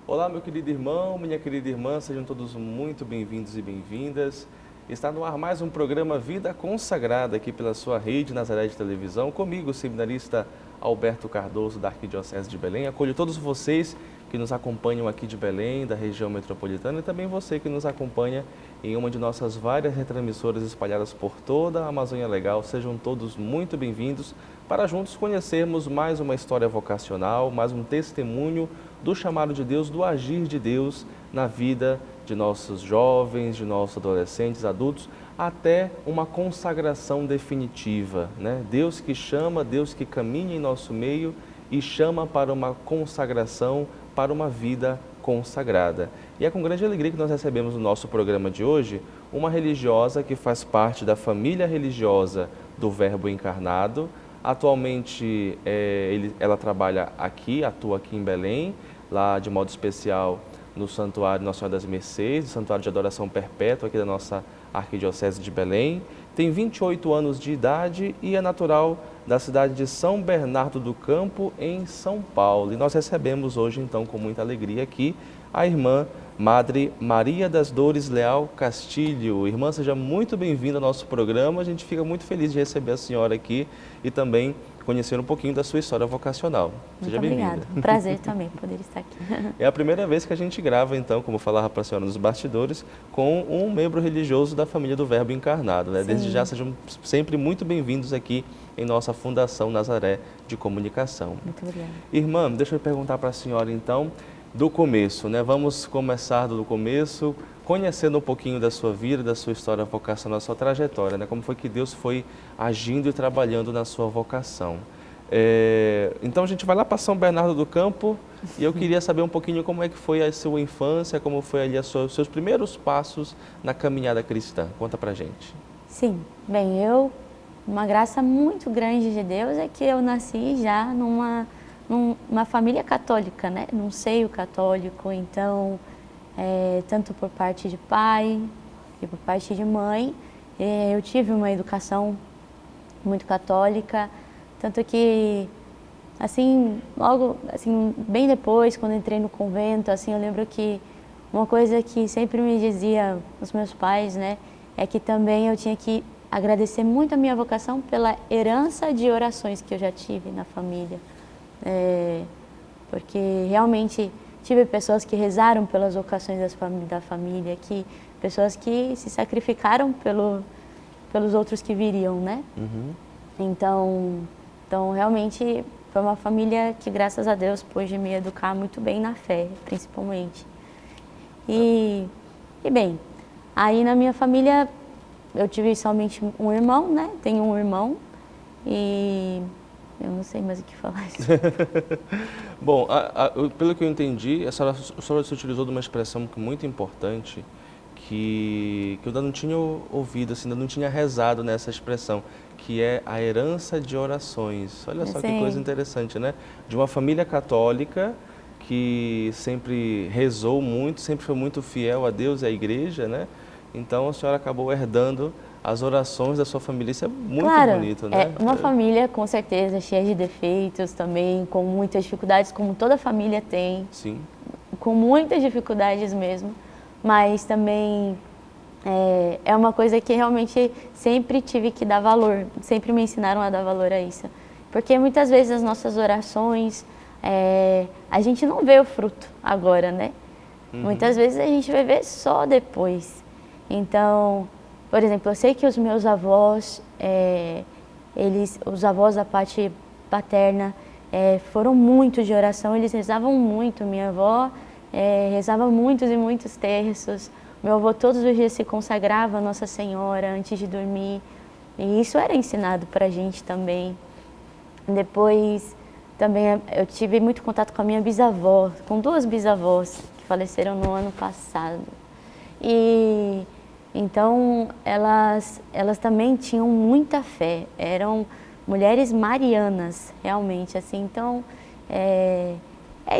Olá, meu querido irmão, minha querida irmã, sejam todos muito bem-vindos e bem-vindas. Está no ar mais um programa Vida Consagrada aqui pela sua rede Nazaré de Televisão, comigo, o seminarista Alberto Cardoso, da Arquidiocese de Belém. Acolho todos vocês que nos acompanham aqui de Belém, da região metropolitana, e também você que nos acompanha em uma de nossas várias retransmissoras espalhadas por toda a Amazônia Legal. Sejam todos muito bem-vindos para juntos conhecermos mais uma história vocacional, mais um testemunho do chamado de Deus, do agir de Deus na vida de nossos jovens, de nossos adolescentes, adultos, até uma consagração definitiva, né? Deus que chama, Deus que caminha em nosso meio e chama para uma consagração, para uma vida consagrada. E é com grande alegria que nós recebemos no nosso programa de hoje uma religiosa que faz parte da família religiosa do Verbo Encarnado. Atualmente ela trabalha aqui, atua aqui em Belém, lá de modo especial no Santuário Nossa Senhora das Mercês, Santuário de Adoração Perpétua aqui da nossa Arquidiocese de Belém. Tem 28 anos de idade e é natural da cidade de São Bernardo do Campo, em São Paulo. E nós recebemos hoje, então, com muita alegria aqui, a irmã Madre Maria das Dores Leal Castilho. Irmã, seja muito bem-vinda ao nosso programa. A gente fica muito feliz de receber a senhora aqui e também conhecer um pouquinho da sua história vocacional. Seja bem-vinda. Muito obrigada. Um prazer também poder estar aqui. É a primeira vez que a gente grava, então, como falava para a senhora nos bastidores, com um membro religioso da família do Verbo Encarnado, né? Desde já sejam sempre muito bem-vindos aqui em nossa Fundação Nazaré de Comunicação. Muito obrigada. Irmã, deixa eu perguntar para a senhora, então, do começo, né? Vamos começar do começo, conhecendo um pouquinho da sua vida, da sua história vocacional, da sua trajetória, né? Como foi que Deus foi agindo e trabalhando na sua vocação. Então a gente vai lá para São Bernardo do Campo e eu queria saber um pouquinho como é que foi a sua infância, como foi ali os seus primeiros passos na caminhada cristã. Conta pra gente. Sim, bem, uma graça muito grande de Deus é que eu nasci já numa família católica, né? Num seio católico, então, tanto por parte de pai e por parte de mãe, eu tive uma educação muito católica, tanto que, assim, logo, assim, bem depois, quando entrei no convento, assim, eu lembro que uma coisa que sempre me dizia os meus pais, né, é que também eu tinha que agradecer muito a minha vocação pela herança de orações que eu já tive na família. Porque realmente tive pessoas que rezaram pelas vocações da família, pessoas que se sacrificaram pelos outros que viriam, né? Uhum. Então, realmente, foi uma família que, graças a Deus, pôde me educar muito bem na fé, principalmente. E bem, aí na minha família, eu tive somente um irmão, né? Tenho um irmão e eu não sei mais o que falar. Bom, pelo que eu entendi, a senhora se utilizou de uma expressão muito importante que eu ainda não tinha ouvido, assim, ainda não tinha rezado nessa expressão, que é a herança de orações. Olha só que coisa interessante, né? De uma família católica que sempre rezou muito, sempre foi muito fiel a Deus e à igreja, né? Então a senhora acabou herdando as orações da sua família. Isso é muito bonito, né? É uma família, com certeza, cheia de defeitos também, com muitas dificuldades, como toda família tem. Sim. Com muitas dificuldades mesmo, mas também é uma coisa que realmente sempre tive que dar valor, sempre me ensinaram a dar valor a isso. Porque muitas vezes as nossas orações, a gente não vê o fruto agora, né? Uhum. Muitas vezes a gente vai ver só depois. Então, por exemplo, eu sei que os meus avós, os avós da parte paterna, foram muito de oração, eles rezavam muito. Minha avó rezava muitos e muitos terços. Meu avô todos os dias se consagrava a Nossa Senhora antes de dormir. E isso era ensinado para a gente também. Depois, também eu tive muito contato com a minha bisavó, com duas bisavós que faleceram no ano passado. E então elas também tinham muita fé, eram mulheres marianas, realmente, assim. Então é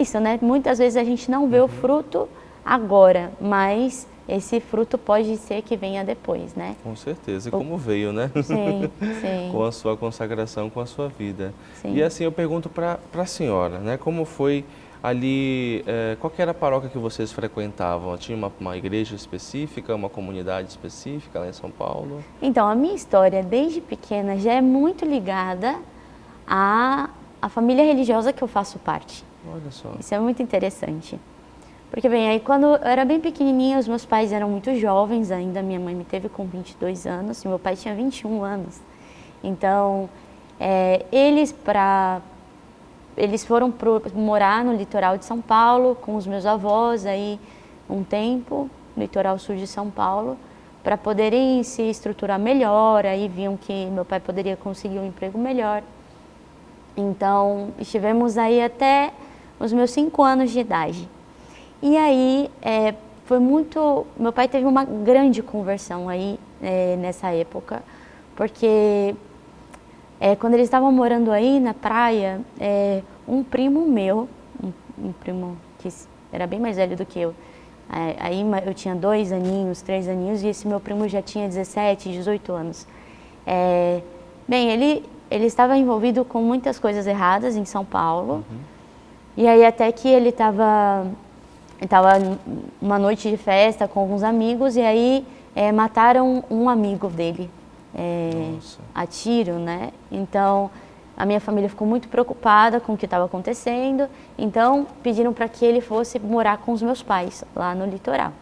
isso, né? Muitas vezes a gente não vê o fruto agora, mas esse fruto pode ser que venha depois, né? Com certeza, e como veio, né? Sim, sim. Com a sua consagração, com a sua vida. Sim. E assim eu pergunto para a senhora, né? Como foi Ali, qual que era a paróquia que vocês frequentavam? Tinha uma igreja específica, uma comunidade específica lá em São Paulo? Então, a minha história desde pequena já é muito ligada à família religiosa que eu faço parte. Olha só. Isso é muito interessante. Porque, bem, aí quando eu era bem pequenininha, os meus pais eram muito jovens ainda. Minha mãe me teve com 22 anos e meu pai tinha 21 anos. Então, eles foram morar no litoral de São Paulo com os meus avós aí um tempo, no litoral sul de São Paulo, para poderem se estruturar melhor. Aí viam que meu pai poderia conseguir um emprego melhor. Então, estivemos aí até os meus 5 anos de idade. E aí, meu pai teve uma grande conversão aí nessa época, porque quando eles estavam morando aí na praia, um primo meu, um primo que era bem mais velho do que eu, aí eu tinha 2 aninhos, 3 aninhos, e esse meu primo já tinha 17, 18 anos. Bem, ele estava envolvido com muitas coisas erradas em São Paulo, e aí até que ele estava uma noite de festa com alguns amigos, e aí mataram um amigo dele. A tiro, né? Então, a minha família ficou muito preocupada com o que estava acontecendo, então pediram para que ele fosse morar com os meus pais, lá no litoral.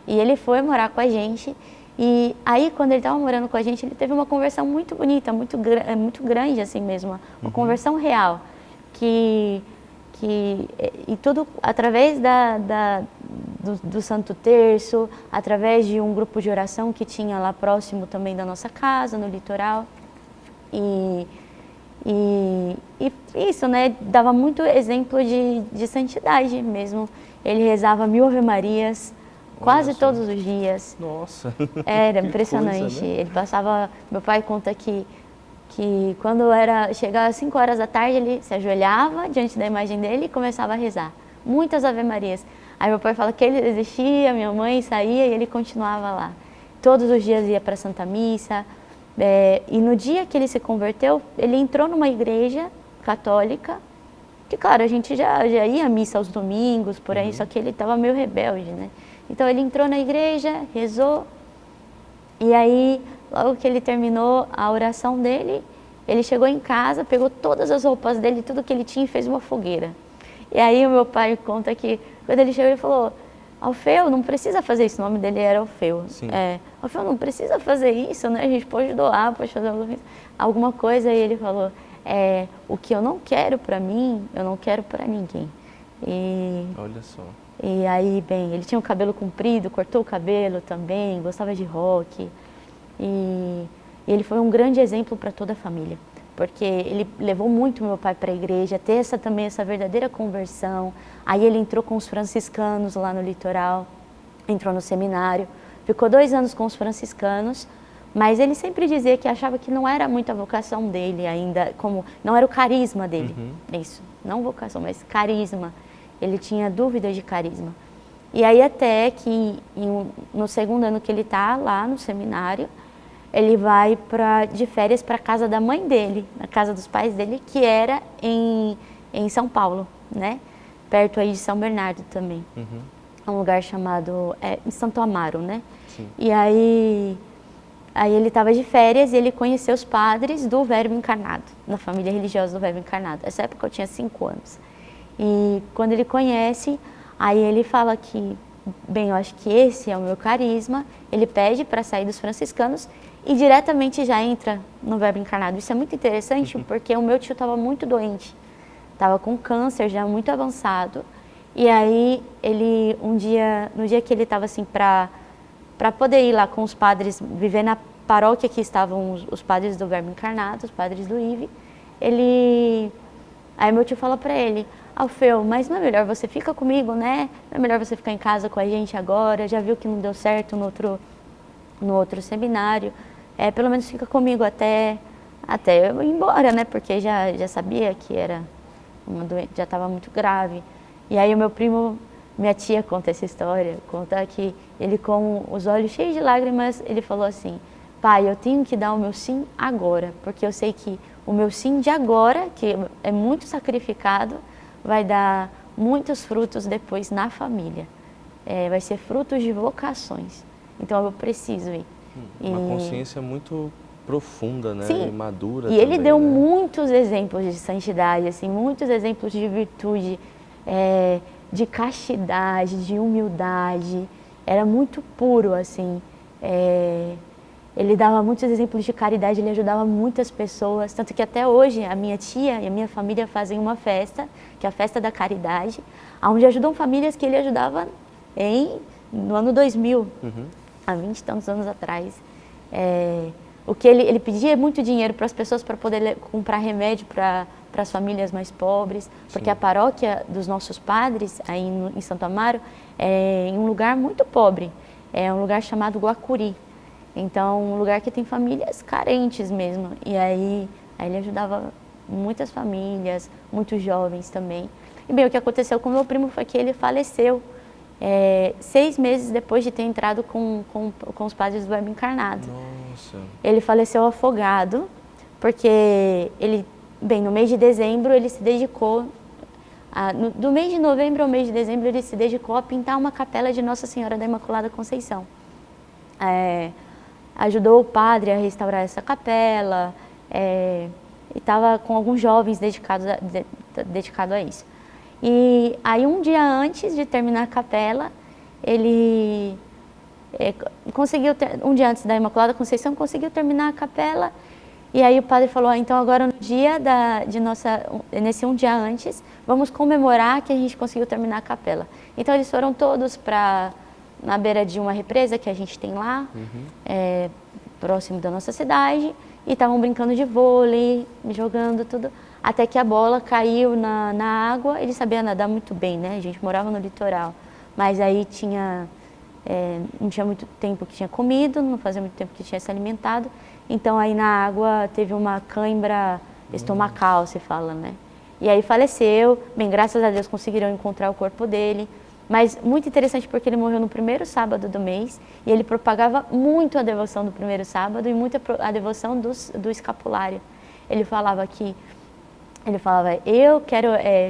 E ele foi morar com a gente, e aí quando ele estava morando com a gente, ele teve uma conversão muito bonita, muito grande assim mesmo, uma conversão real, e tudo através do Santo Terço, através de um grupo de oração que tinha lá próximo também da nossa casa, no litoral. E isso, né, dava muito exemplo de santidade mesmo. Ele rezava 1000 Ave-Marias quase todos os dias. Nossa! Era impressionante. Coisa, né? Ele passava, meu pai conta que quando chegava às 5 horas da tarde, ele se ajoelhava diante da imagem dele e começava a rezar. Muitas Ave-Marias. Aí meu pai fala que ele desistia, minha mãe saía e ele continuava lá. Todos os dias ia para a Santa Missa. E no dia que ele se converteu, ele entrou numa igreja católica, que claro, a gente já ia à missa aos domingos, por aí, só que ele estava meio rebelde, né? Então ele entrou na igreja, rezou, e aí, logo que ele terminou a oração dele, ele chegou em casa, pegou todas as roupas dele, tudo que ele tinha e fez uma fogueira. E aí o meu pai conta que quando ele chegou, ele falou: Alfeu, não precisa fazer isso. O nome dele era Alfeu. Alfeu, não precisa fazer isso, né? A gente pode doar, pode fazer alguma coisa. E ele falou: o que eu não quero para mim, eu não quero para ninguém. Olha só. E aí, bem, ele tinha o cabelo comprido, cortou o cabelo também, gostava de rock. E ele foi um grande exemplo para toda a família, porque ele levou muito meu pai para a igreja, ter também essa verdadeira conversão. Aí ele entrou com os franciscanos lá no litoral, entrou no seminário, ficou 2 anos com os franciscanos, mas ele sempre dizia que achava que não era muito a vocação dele ainda, não era o carisma dele, isso, não vocação, mas carisma. Ele tinha dúvidas de carisma. E aí até que no 2º ano que ele está lá no seminário, ele vai de férias para a casa da mãe dele, na casa dos pais dele, que era em São Paulo, né? Perto aí de São Bernardo também. É um lugar chamado em Santo Amaro, né? Sim. E aí ele estava de férias e ele conheceu os padres do Verbo Encarnado, na família religiosa do Verbo Encarnado. Nessa época eu tinha 5 anos. E quando ele conhece, aí ele fala que, bem, eu acho que esse é o meu carisma. Ele pede para sair dos franciscanos e diretamente já entra no Verbo Encarnado. Isso é muito interessante porque o meu tio estava muito doente, estava com câncer já muito avançado. E aí ele, no dia que ele estava assim para poder ir lá com os padres, viver na paróquia que estavam os padres do Verbo Encarnado, os padres do IV, aí meu tio fala para ele: Alfeu, mas não é melhor você ficar comigo, né? Não é melhor você ficar em casa com a gente agora? Já viu que não deu certo no outro seminário? Pelo menos fica comigo até eu ir embora, né? Porque já sabia que era uma doença, já estava muito grave. E aí o meu primo, minha tia conta essa história, conta que ele com os olhos cheios de lágrimas, ele falou assim: pai, eu tenho que dar o meu sim agora, porque eu sei que o meu sim de agora, que é muito sacrificado, vai dar muitos frutos depois na família. Vai ser frutos de vocações. Então eu preciso ir. Uma consciência muito profunda, né? Sim. E madura E ele também, deu né? muitos exemplos de santidade, assim, muitos exemplos de virtude, de castidade, de humildade. Era muito puro, assim. Ele dava muitos exemplos de caridade, ele ajudava muitas pessoas, tanto que até hoje a minha tia e a minha família fazem uma festa, que é a Festa da Caridade, onde ajudam famílias que ele ajudava no ano 2000, há 20 e tantos anos atrás. O que ele pedia muito dinheiro para as pessoas para poder comprar remédio para as famílias mais pobres, porque Sim. a paróquia dos nossos padres, aí em Santo Amaro, é em um lugar muito pobre, é um lugar chamado Guacuri. Então, um lugar que tem famílias carentes mesmo. E aí ele ajudava muitas famílias, muitos jovens também. E bem, o que aconteceu com meu primo foi que ele faleceu 6 meses depois de ter entrado com os padres do Verbo Encarnado. Nossa. Ele faleceu afogado, porque no mês de dezembro ele se dedicou, do mês de novembro ao mês de dezembro ele se dedicou a pintar uma capela de Nossa Senhora da Imaculada Conceição. Ajudou o padre a restaurar essa capela, e estava com alguns jovens dedicados a isso. E aí um dia antes de terminar a capela, ele conseguiu, um dia antes da Imaculada Conceição, conseguiu terminar a capela, e aí o padre falou, então agora no dia nesse um dia antes, vamos comemorar que a gente conseguiu terminar a capela. Então eles foram todos na beira de uma represa que a gente tem lá, próximo da nossa cidade, e estavam brincando de vôlei, jogando tudo, até que a bola caiu na água. Ele sabia nadar muito bem, né? A gente morava no litoral, mas aí não tinha muito tempo que tinha comido, não fazia muito tempo que tinha se alimentado, então aí na água teve uma cãibra estomacal, se fala, né? E aí faleceu. Bem, graças a Deus conseguiram encontrar o corpo dele. Mas muito interessante porque ele morreu no primeiro sábado do mês e ele propagava muito a devoção do primeiro sábado e muito a devoção do escapulário. Ele falava, eu quero,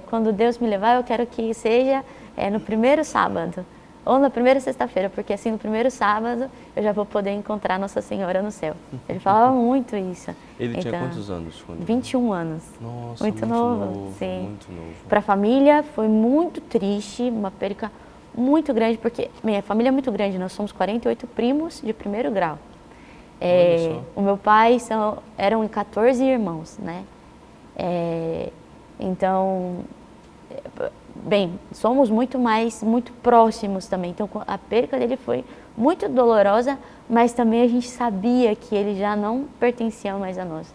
quando Deus me levar, eu quero que seja no primeiro sábado ou na primeira sexta-feira, porque assim no primeiro sábado eu já vou poder encontrar Nossa Senhora no céu. Ele falava muito isso. Ele tinha quantos anos? 21 anos. Nossa, muito novo, sim. Muito novo. Para a família foi muito triste, uma perca muito grande, porque minha família é muito grande, nós somos 48 primos de primeiro grau. O meu pai eram 14 irmãos, né? Então, bem, somos muito próximos também, então a perca dele foi muito dolorosa, mas também a gente sabia que ele já não pertencia mais a nós.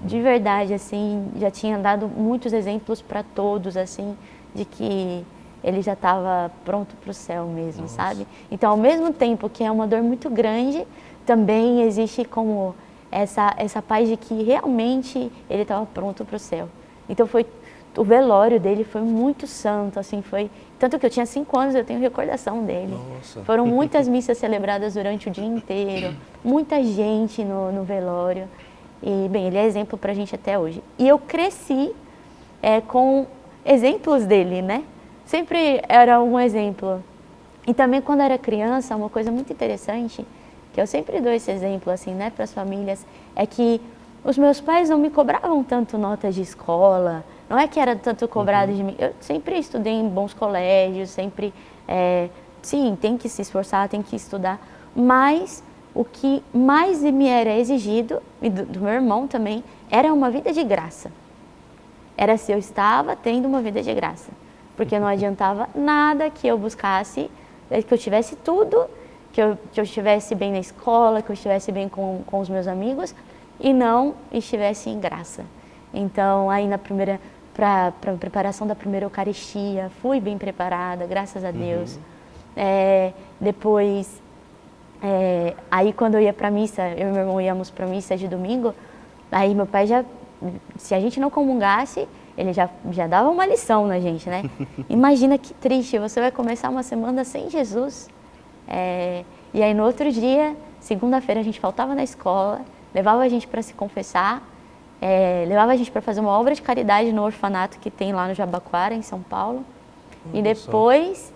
De verdade, assim, já tinha dado muitos exemplos para todos, assim, de que ele já estava pronto para o céu mesmo, sabe? Então, ao mesmo tempo que é uma dor muito grande, também existe como essa paz de que realmente ele estava pronto para o céu. Então, o velório dele foi muito santo, assim, tanto que eu tinha 5 anos, eu tenho recordação dele. Nossa. Foram muitas missas celebradas durante o dia inteiro, muita gente no velório. E, bem, ele é exemplo para a gente até hoje. E eu cresci com exemplos dele, né? Sempre era um exemplo. E também quando eu era criança, uma coisa muito interessante, que eu sempre dou esse exemplo, assim, né, para as famílias, é que os meus pais não me cobravam tanto notas de escola, não é que era tanto cobrado de mim. Eu sempre estudei em bons colégios, sempre, sim, tem que se esforçar, tem que estudar, mas o que mais me era exigido, e do meu irmão também, era uma vida de graça. Era se eu estava tendo uma vida de graça. Porque não adiantava nada que eu buscasse, que eu tivesse tudo, que eu estivesse bem na escola, que eu estivesse bem com os meus amigos e não estivesse em graça. Então, aí para a preparação da primeira Eucaristia, fui bem preparada, graças a Deus. Depois, aí quando eu ia para a missa, eu e meu irmão íamos para a missa de domingo, aí meu pai se a gente não comungasse, ele já dava uma lição na gente, né? Imagina que triste, você vai começar uma semana sem Jesus. E aí no outro dia, segunda-feira, a gente faltava na escola, levava a gente para se confessar, levava a gente para fazer uma obra de caridade no orfanato que tem lá no Jabaquara, em São Paulo. E depois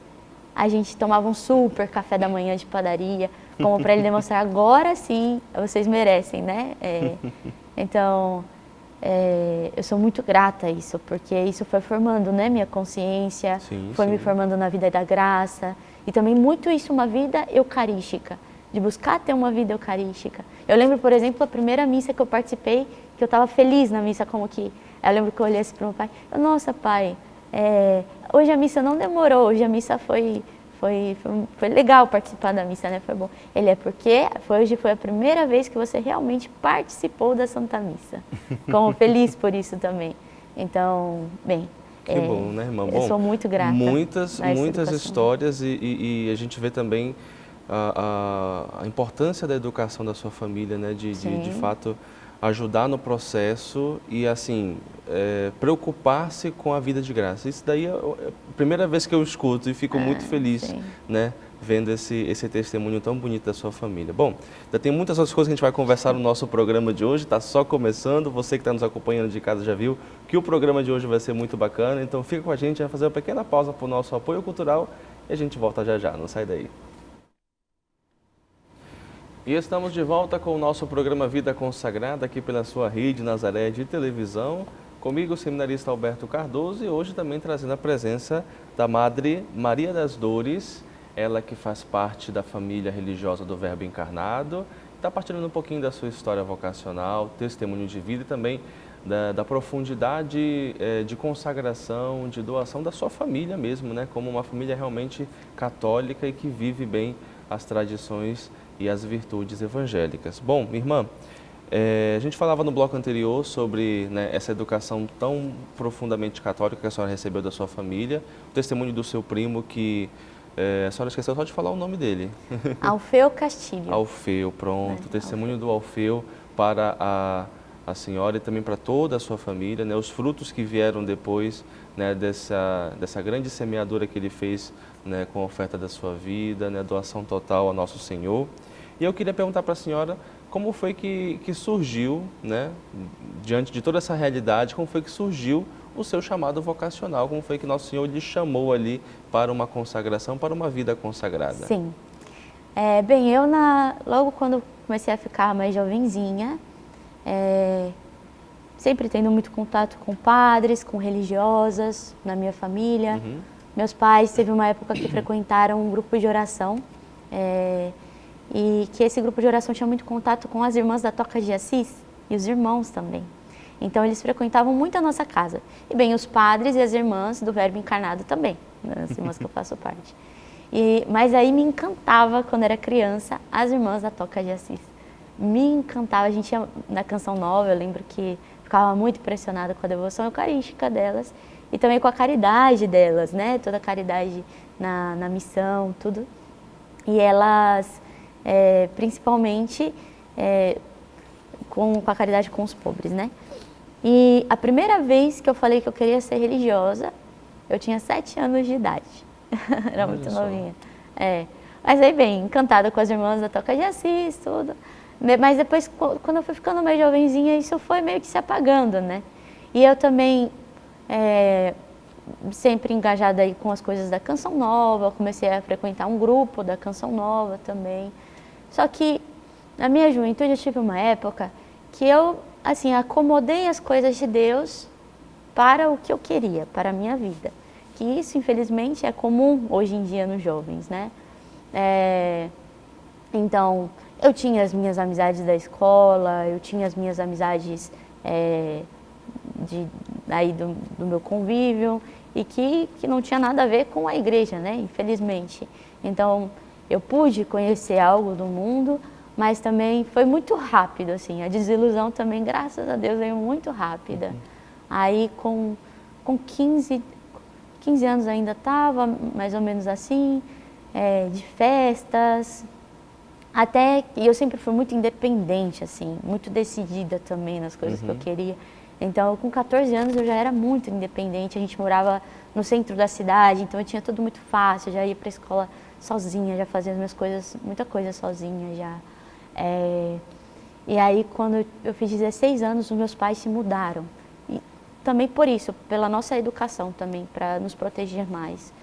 a gente tomava um super café da manhã de padaria, como para ele demonstrar, agora sim, vocês merecem, né? Então, eu sou muito grata a isso, porque isso foi formando, né, minha consciência, foi me formando na vida da graça, e também muito isso, uma vida eucarística, de buscar ter uma vida eucarística. Eu lembro, por exemplo, a primeira missa que eu participei, que eu estava feliz na missa, como que... Eu lembro que eu olhei assim para o meu pai, nossa, pai, hoje a missa não demorou, hoje a missa foi legal participar da missa, né? Foi bom. Ele porque hoje foi a primeira vez que você realmente participou da Santa Missa. Como feliz por isso também. Então, bem... Que bom, né, irmã? Eu sou muito grata. Muitas histórias e a gente vê também a importância da educação da sua família, né? De fato, ajudar no processo e, assim, preocupar-se com a vida de graça. Isso daí é a primeira vez que eu escuto e fico muito feliz, né, vendo esse testemunho tão bonito da sua família. Bom, ainda tem muitas outras coisas que a gente vai conversar no nosso programa de hoje, está só começando. Você que está nos acompanhando de casa já viu que o programa de hoje vai ser muito bacana, então fica com a gente, vai fazer uma pequena pausa para o nosso apoio cultural e a gente volta já já, não sai daí. E estamos de volta com o nosso programa Vida Consagrada, aqui pela sua rede Nazaré de televisão. Comigo, o seminarista Alberto Cardoso, e hoje também trazendo a presença da Madre Maria das Dores, ela que faz parte da família religiosa do Verbo Encarnado, está partilhando um pouquinho da sua história vocacional, testemunho de vida e também da profundidade de consagração, de doação da sua família mesmo, né? Como uma família realmente católica e que vive bem as tradições e as virtudes evangélicas. Bom, irmã, a gente falava no bloco anterior sobre, né, essa educação tão profundamente católica que a senhora recebeu da sua família, o testemunho do seu primo que a senhora esqueceu só de falar o nome dele. Alfeu Castilho. Alfeu, pronto. O testemunho do Alfeu para a senhora e também para toda a sua família, né, os frutos que vieram depois, né, dessa grande semeadura que ele fez, né, com a oferta da sua vida, né, doação total ao nosso Senhor. E eu queria perguntar para a senhora como foi que surgiu, né, diante de toda essa realidade, como foi que surgiu o seu chamado vocacional, como foi que Nosso Senhor lhe chamou ali para uma consagração, para uma vida consagrada? Sim. Bem, logo quando comecei a ficar mais jovenzinha, sempre tendo muito contato com padres, com religiosas na minha família. Meus pais, teve uma época que frequentaram um grupo de oração, e que esse grupo de oração tinha muito contato com as irmãs da Toca de Assis e os irmãos também. Então eles frequentavam muito a nossa casa. E bem, os padres e as irmãs do Verbo Encarnado também, né, as irmãs que eu faço parte. Mas aí me encantava, quando era criança, as irmãs da Toca de Assis. Me encantava, a gente ia na Canção Nova, eu lembro que ficava muito impressionada com a devoção eucarística delas e também com a caridade delas, né? Toda a caridade na missão, tudo. E elas, principalmente, com a caridade com os pobres, né? E a primeira vez que eu falei que eu queria ser religiosa, eu tinha 7 anos de idade. Era muito novinha. Mas aí, bem, encantada com as irmãs da Toca de Assis, tudo. Mas depois, quando eu fui ficando mais jovenzinha, isso foi meio que se apagando, né? E eu também, sempre engajada aí com as coisas da Canção Nova, comecei a frequentar um grupo da Canção Nova também. Só que, na minha juventude, eu tive uma época que eu, assim, acomodei as coisas de Deus para o que eu queria, para a minha vida. Que isso, infelizmente, é comum hoje em dia nos jovens, né? Então, eu tinha as minhas amizades da escola, eu tinha as minhas amizades do meu convívio e que não tinha nada a ver com a igreja, né? Infelizmente. Então, eu pude conhecer algo do mundo, mas também foi muito rápido, assim. A desilusão também, graças a Deus, veio muito rápida. Aí, com 15 anos ainda estava mais ou menos assim, de festas, e eu sempre fui muito independente, assim, muito decidida também nas coisas que eu queria. Então, com 14 anos eu já era muito independente, a gente morava no centro da cidade, então eu tinha tudo muito fácil, já ia para a escola sozinha, já fazia as minhas coisas, muita coisa sozinha já. E aí, quando eu fiz 16 anos, os meus pais se mudaram. também por isso, pela nossa educação também, para nos proteger mais.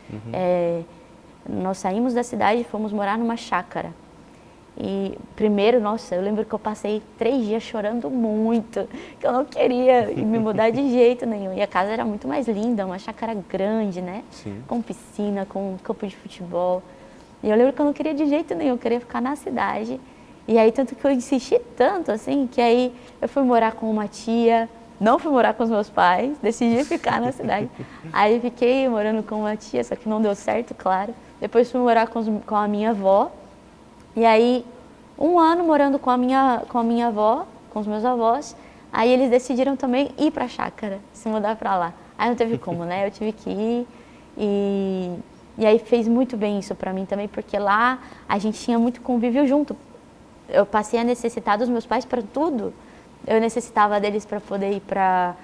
Nós saímos da cidade e fomos morar numa chácara. E primeiro, nossa, eu lembro que eu passei 3 dias chorando muito, que eu não queria me mudar de jeito nenhum. E a casa era muito mais linda, uma chácara grande, né? Sim. Com piscina, com campo de futebol. E eu lembro que eu não queria de jeito nenhum, eu queria ficar na cidade. E aí, tanto que eu insisti tanto, assim, que aí eu fui morar com uma tia, não fui morar com os meus pais, decidi ficar na cidade. Aí fiquei morando com uma tia, só que não deu certo, claro. Depois fui morar com a minha avó. E aí, 1 ano morando com a minha avó, com os meus avós, aí eles decidiram também ir para a chácara, se mudar para lá. Aí não teve como, né? Eu tive que ir e aí fez muito bem isso para mim também, porque lá a gente tinha muito convívio junto. Eu passei a necessitar dos meus pais para tudo. Eu necessitava deles para poder ir para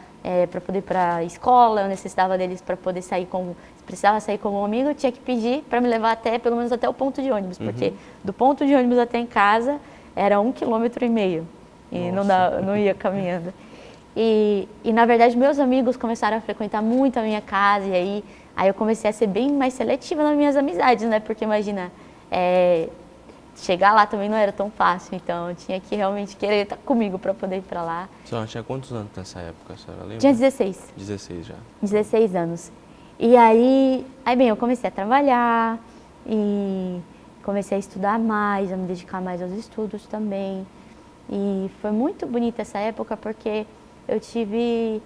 a escola, eu necessitava deles para poder sair se precisava sair com um amigo, eu tinha que pedir para me levar pelo menos até o ponto de ônibus, porque do ponto de ônibus até em casa era 1,5 km e não ia caminhando. E na verdade meus amigos começaram a frequentar muito a minha casa e aí eu comecei a ser bem mais seletiva nas minhas amizades, né? Porque imagina, chegar lá também não era tão fácil, então eu tinha que realmente querer estar comigo para poder ir para lá. A senhora tinha quantos anos nessa época, a senhora lembra? Tinha 16. 16 já. 16 anos. E aí bem, eu comecei a trabalhar e comecei a estudar mais, a me dedicar mais aos estudos também. E foi muito bonita essa época porque eu tive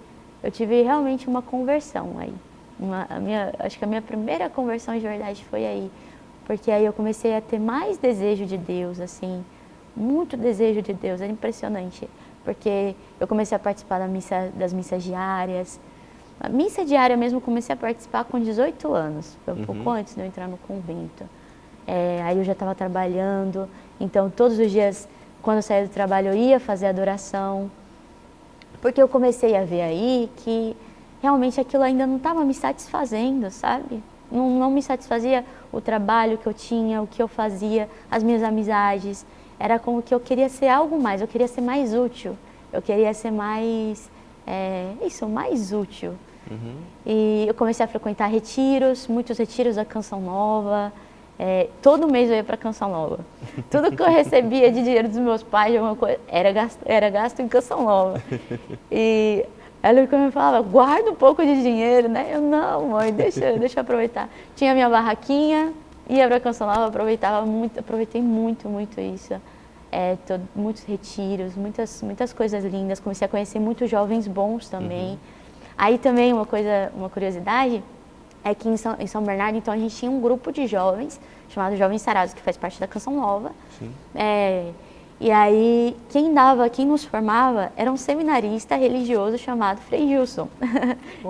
realmente uma conversão aí. Acho que a minha primeira conversão de verdade foi aí. Porque aí eu comecei a ter mais desejo de Deus, assim, muito desejo de Deus, era impressionante. Porque eu comecei a participar das missas diárias. A missa diária mesmo eu comecei a participar com 18 anos, foi um pouco antes de eu entrar no convento. Aí eu já estava trabalhando, então todos os dias, quando eu saía do trabalho, eu ia fazer adoração. Porque eu comecei a ver aí que realmente aquilo ainda não estava me satisfazendo, sabe? Não me satisfazia o trabalho que eu tinha, o que eu fazia, as minhas amizades. Era como que eu queria ser algo mais, eu queria ser mais útil. Eu queria ser mais, mais útil. E eu comecei a frequentar retiros, muitos retiros da Canção Nova. Todo mês eu ia para a Canção Nova. Tudo que eu recebia de dinheiro dos meus pais, de alguma coisa, era gasto em Canção Nova. E ela me falava, guarda um pouco de dinheiro, né? Eu, não, mãe, deixa eu aproveitar. Tinha minha barraquinha, ia para a Canção Nova, aproveitei muito isso. Muitos retiros, muitas coisas lindas. Comecei a conhecer muitos jovens bons também. Aí também uma curiosidade é que em São Bernardo, então, a gente tinha um grupo de jovens, chamado Jovens Sarados, que faz parte da Canção Nova. Sim. E aí, quem nos formava era um seminarista religioso chamado Frei Gilson,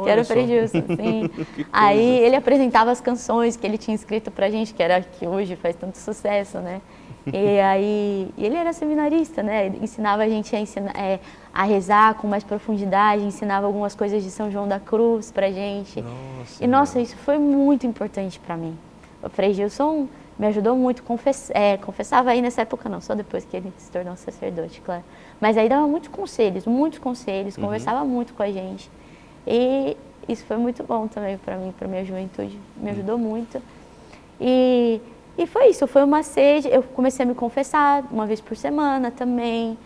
que era o Frei Gilson, sim. Aí ele apresentava as canções que ele tinha escrito pra gente, que hoje faz tanto sucesso, né? E ele era seminarista, né? Ensinava a gente a rezar com mais profundidade, ensinava algumas coisas de São João da Cruz pra gente. Nossa, isso foi muito importante pra mim. O Frei Gilson me ajudou muito, confessava aí nessa época não, só depois que ele se tornou sacerdote, claro. Mas aí dava muitos conselhos, conversava muito com a gente. E isso foi muito bom também para mim, para minha juventude, me ajudou muito. E foi isso, foi uma sede, eu comecei a me confessar 1 vez por semana também,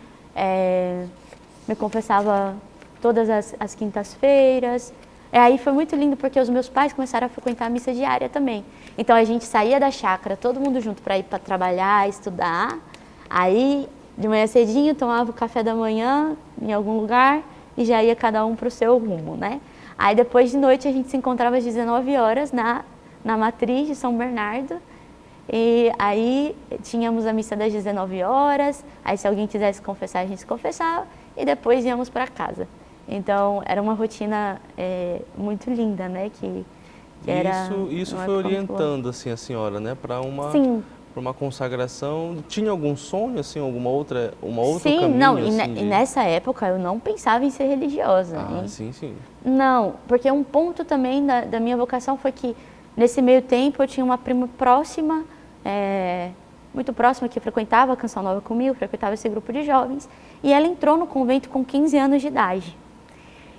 me confessava todas as quintas-feiras. Aí foi muito lindo porque os meus pais começaram a frequentar a missa diária também. Então a gente saía da chácara, todo mundo junto para ir para trabalhar, estudar. Aí de manhã cedinho tomava o café da manhã em algum lugar e já ia cada um para o seu rumo, né? Aí depois de noite a gente se encontrava às 19 horas na matriz de São Bernardo. E aí tínhamos a missa das 19 horas, aí se alguém quisesse confessar, a gente se confessava e depois íamos para casa. Então era uma rotina muito linda, né? Isso foi orientando assim a senhora, né, para uma consagração. Tinha algum sonho assim, alguma outra sim, caminho? Não. Assim, e nessa época eu não pensava em ser religiosa. Sim. Não, porque um ponto também da minha vocação foi que nesse meio tempo eu tinha uma prima próxima, muito próxima, que frequentava a Canção Nova comigo, frequentava esse grupo de jovens, e ela entrou no convento com 15 anos de idade.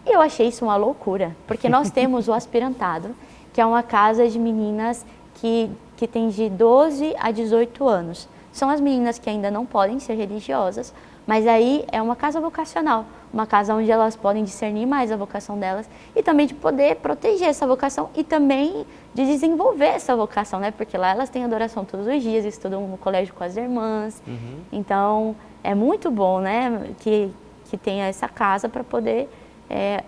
E eu achei isso uma loucura, porque nós temos o Aspirantado, que é uma casa de meninas que tem de 12 a 18 anos. São as meninas que ainda não podem ser religiosas, mas aí é uma casa vocacional, uma casa onde elas podem discernir mais a vocação delas e também de poder proteger essa vocação e também de desenvolver essa vocação, né? Porque lá elas têm adoração todos os dias, estudam no colégio com as irmãs. Então, é muito bom, né, que tenha essa casa para poder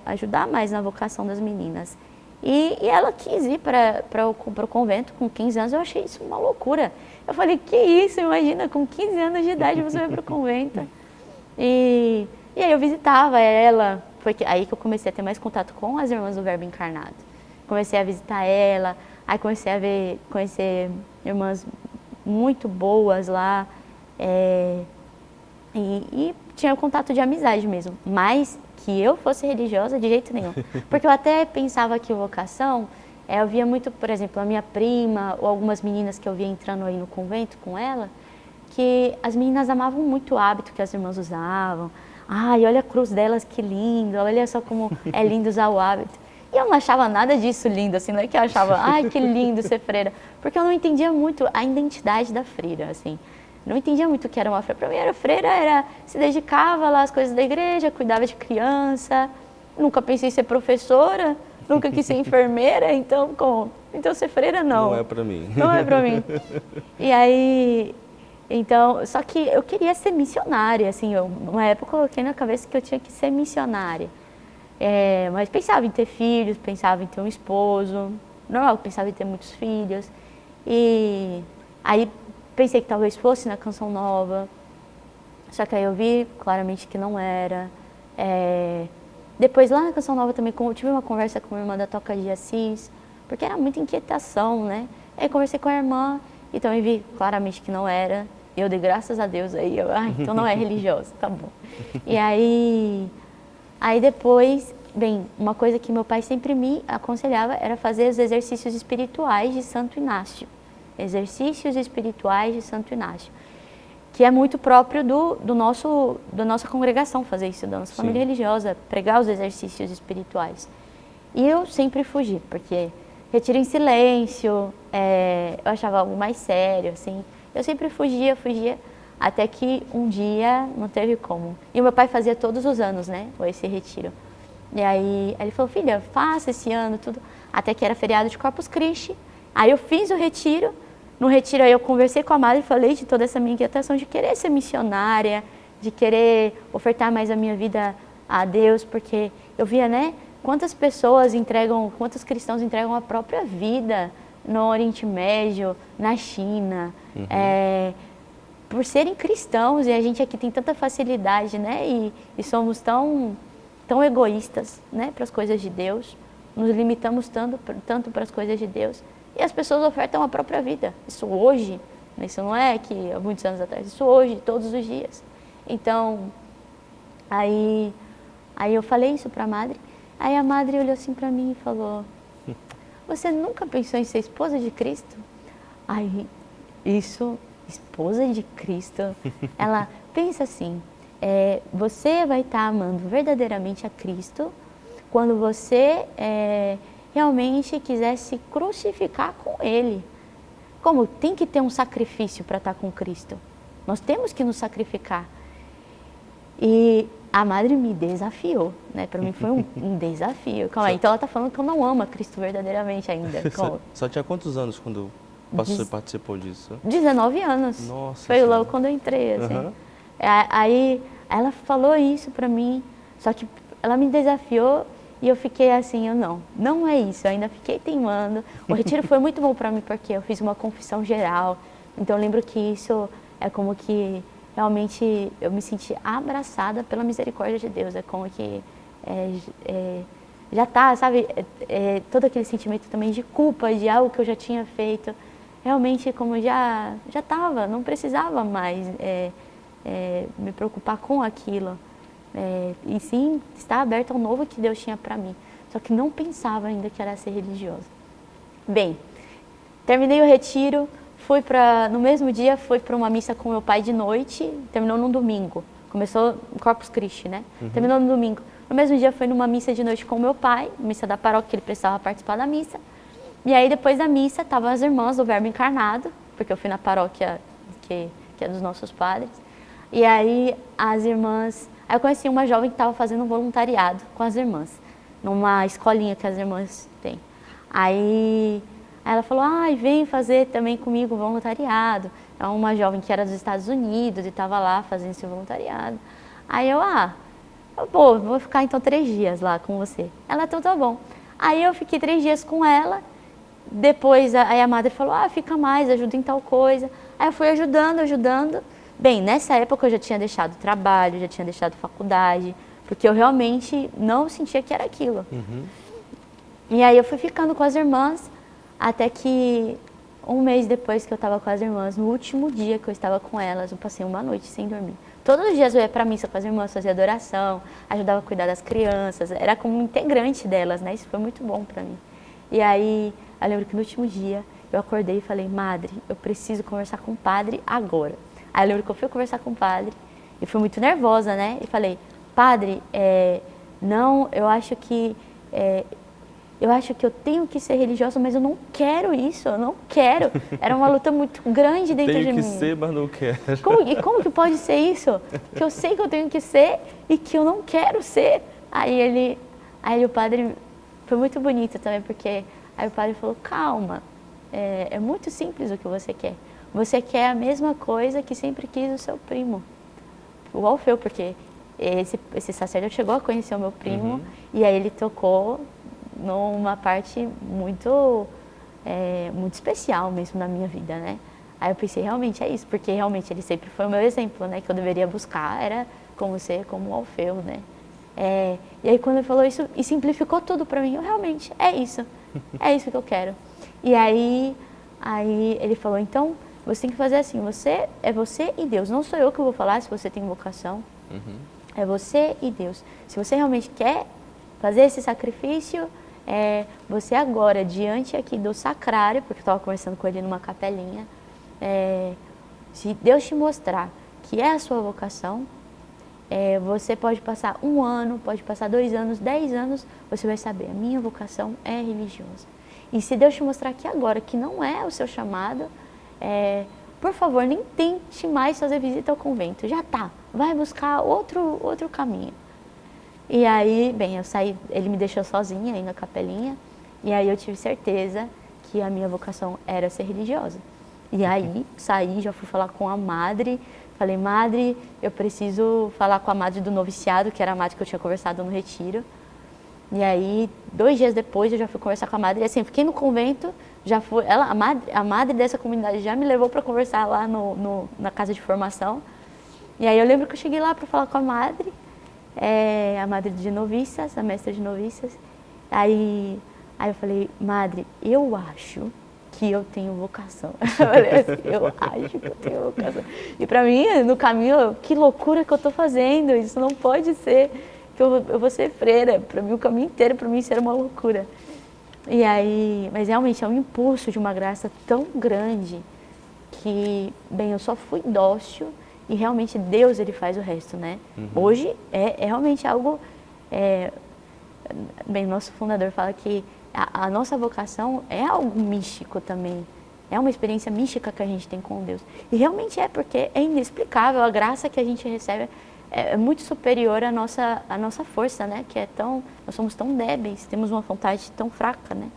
ajudar mais na vocação das meninas. E ela quis ir para o convento com 15 anos, eu achei isso uma loucura. Eu falei, que isso, imagina, com 15 anos de idade você vai para o convento. E aí eu visitava ela, foi aí que eu comecei a ter mais contato com as irmãs do Verbo Encarnado. Comecei a visitar ela, aí comecei a conhecer irmãs muito boas lá, e tinha contato de amizade mesmo, mas que eu fosse religiosa de jeito nenhum. Porque eu até pensava que vocação, eu via muito, por exemplo, a minha prima ou algumas meninas que eu via entrando aí no convento com ela, que as meninas amavam muito o hábito que as irmãs usavam. Ai, olha a cruz delas, que lindo, olha só como é lindo usar o hábito. E eu não achava nada disso lindo, assim, não é que eu achava, ai, que lindo ser freira, porque eu não entendia muito a identidade da freira, assim. Não entendia muito o que era uma freira. Para mim, se dedicava lá às coisas da igreja, cuidava de criança, nunca pensei em ser professora, nunca quis ser enfermeira, então ser freira não. Não é para mim. Não é para mim. E aí, então, só que eu queria ser missionária, assim, uma época eu coloquei na cabeça que eu tinha que ser missionária. Mas pensava em ter filhos, pensava em ter um esposo, normal, pensava em ter muitos filhos. E aí pensei que talvez fosse na Canção Nova, só que aí eu vi claramente que não era. Depois lá na Canção Nova também eu tive uma conversa com a irmã da Toca de Assis, porque era muita inquietação, né? Aí conversei com a irmã e também vi claramente que não era. Eu dei graças a Deus aí, então não é religiosa, tá bom. E aí depois, bem, uma coisa que meu pai sempre me aconselhava era fazer os exercícios espirituais de Santo Inácio. Exercícios espirituais de Santo Inácio, que é muito próprio da nossa congregação fazer isso, da nossa família religiosa, pregar os exercícios espirituais. E eu sempre fugi, porque retiro em silêncio, eu achava algo mais sério, assim. Eu sempre fugia, até que um dia não teve como. E o meu pai fazia todos os anos, né, esse retiro. E aí ele falou, filha, faça esse ano, tudo. Até que era feriado de Corpus Christi. Aí eu fiz o retiro. No retiro aí eu conversei com a madre e falei de toda essa minha inquietação de querer ser missionária, de querer ofertar mais a minha vida a Deus, porque eu via, né, quantos cristãos entregam a própria vida no Oriente Médio, na China, por serem cristãos, e a gente aqui tem tanta facilidade, né, e somos tão egoístas, né, para as coisas de Deus, nos limitamos tanto para as coisas de Deus. E as pessoas ofertam a própria vida. Isso hoje, isso não é que há muitos anos atrás, isso hoje, todos os dias. Então, aí eu falei isso para a madre, aí a madre olhou assim para mim e falou, você nunca pensou em ser esposa de Cristo? Aí, esposa de Cristo? Ela pensa assim, você vai estar amando verdadeiramente a Cristo quando você realmente quiser se crucificar com Ele. Como tem que ter um sacrifício para estar com Cristo. Nós temos que nos sacrificar. E a madre me desafiou, né? Para mim foi um desafio. Calma aí, então ela está falando que eu não amo a Cristo verdadeiramente ainda. Só tinha quantos anos quando você participou disso? 19 anos. Nossa. Foi logo quando eu entrei, assim. Aí ela falou isso para mim, só que ela me desafiou. E eu fiquei assim, não é isso, eu ainda fiquei teimando. O retiro foi muito bom para mim, porque eu fiz uma confissão geral. Então eu lembro que isso é como que realmente eu me senti abraçada pela misericórdia de Deus. É como que já tá, sabe, todo aquele sentimento também de culpa, de algo que eu já tinha feito. Realmente como já estava, não precisava mais me preocupar com aquilo. E sim, estar aberto ao novo que Deus tinha para mim. Só que não pensava ainda que era ser religiosa. Bem, terminei o retiro, no mesmo dia fui para uma missa com meu pai de noite, terminou num domingo. Começou em Corpus Christi, né? Terminou no domingo. No mesmo dia foi numa missa de noite com o meu pai, missa da paróquia, que ele precisava participar da missa. E aí depois da missa estavam as irmãs do Verbo Encarnado, porque eu fui na paróquia que é dos nossos padres. E aí as irmãs... Aí eu conheci uma jovem que estava fazendo um voluntariado com as irmãs, numa escolinha que as irmãs têm. Aí ela falou, vem fazer também comigo voluntariado. É uma jovem que era dos Estados Unidos e estava lá fazendo esse voluntariado. Aí eu vou ficar então 3 dias lá com você. Ela, então tá bom. Aí eu fiquei 3 dias com ela, depois aí a madre falou, fica mais, ajuda em tal coisa. Aí eu fui ajudando. Bem, nessa época eu já tinha deixado trabalho, já tinha deixado faculdade, porque eu realmente não sentia que era aquilo. Uhum. E aí eu fui ficando com as irmãs, até que 1 mês depois que eu estava com as irmãs, no último dia que eu estava com elas, eu passei uma noite sem dormir. Todos os dias eu ia para a missa com as irmãs, fazia adoração, ajudava a cuidar das crianças, era como um integrante delas, né? Isso foi muito bom para mim. E aí, eu lembro que no último dia, eu acordei e falei, madre, eu preciso conversar com o padre agora. Aí eu lembro que eu fui conversar com o padre, e fui muito nervosa, né? E falei, padre, não, eu acho que eu tenho que ser religiosa, mas eu não quero isso, eu não quero. Era uma luta muito grande dentro de mim. Tenho que ser, mas não quero. Como que pode ser isso? Que eu sei que eu tenho que ser e que eu não quero ser. Aí o padre, foi muito bonito também, porque aí o padre falou, calma, é muito simples o que você quer. Você quer a mesma coisa que sempre quis o seu primo, o Alfeu, porque esse sacerdote chegou a conhecer o meu primo, e aí ele tocou numa parte muito especial mesmo na minha vida, né? Aí eu pensei, realmente é isso, porque realmente ele sempre foi o meu exemplo, né? Que eu deveria buscar, era como ser como o Alfeu, né? E aí quando ele falou isso, e simplificou tudo pra mim, eu realmente, é isso que eu quero. E aí ele falou, então, você tem que fazer assim, é você e Deus, não sou eu que vou falar se você tem vocação, é você e Deus. Se você realmente quer fazer esse sacrifício, você agora, diante aqui do sacrário, porque eu estava conversando com ele numa capelinha, se Deus te mostrar que é a sua vocação, você pode passar 1 ano, pode passar 2 anos, 10 anos, você vai saber, a minha vocação é religiosa. E se Deus te mostrar aqui agora que não é o seu chamado, por favor, nem tente mais fazer visita ao convento, já tá, vai buscar outro caminho. E aí, bem, eu saí, ele me deixou sozinha aí na capelinha, e aí eu tive certeza que a minha vocação era ser religiosa. E aí, saí, já fui falar com a madre, falei, madre, eu preciso falar com a madre do noviciado, que era a madre que eu tinha conversado no retiro. E aí, 2 dias depois, eu já fui conversar com a madre, e assim, fiquei no convento, já fui, a madre dessa comunidade já me levou para conversar lá na casa de formação. E aí eu lembro que eu cheguei lá para falar com a madre de noviças, a mestra de noviças. Aí eu falei, madre, eu acho que eu tenho vocação. Eu falei assim, eu acho que eu tenho vocação. E para mim, no caminho, que loucura que eu estou fazendo, isso não pode ser, que eu vou ser freira. Para mim, o caminho inteiro, para mim, isso era uma loucura. E aí, mas realmente é um impulso de uma graça tão grande que, bem, eu só fui dócil e realmente Deus, ele faz o resto, né? Hoje é realmente algo, bem, nosso fundador fala que a nossa vocação é algo místico também, é uma experiência mística que a gente tem com Deus. E realmente porque é inexplicável, a graça que a gente recebe é muito superior à nossa força, né? Que nós somos tão débeis, temos uma vontade tão fraca, né?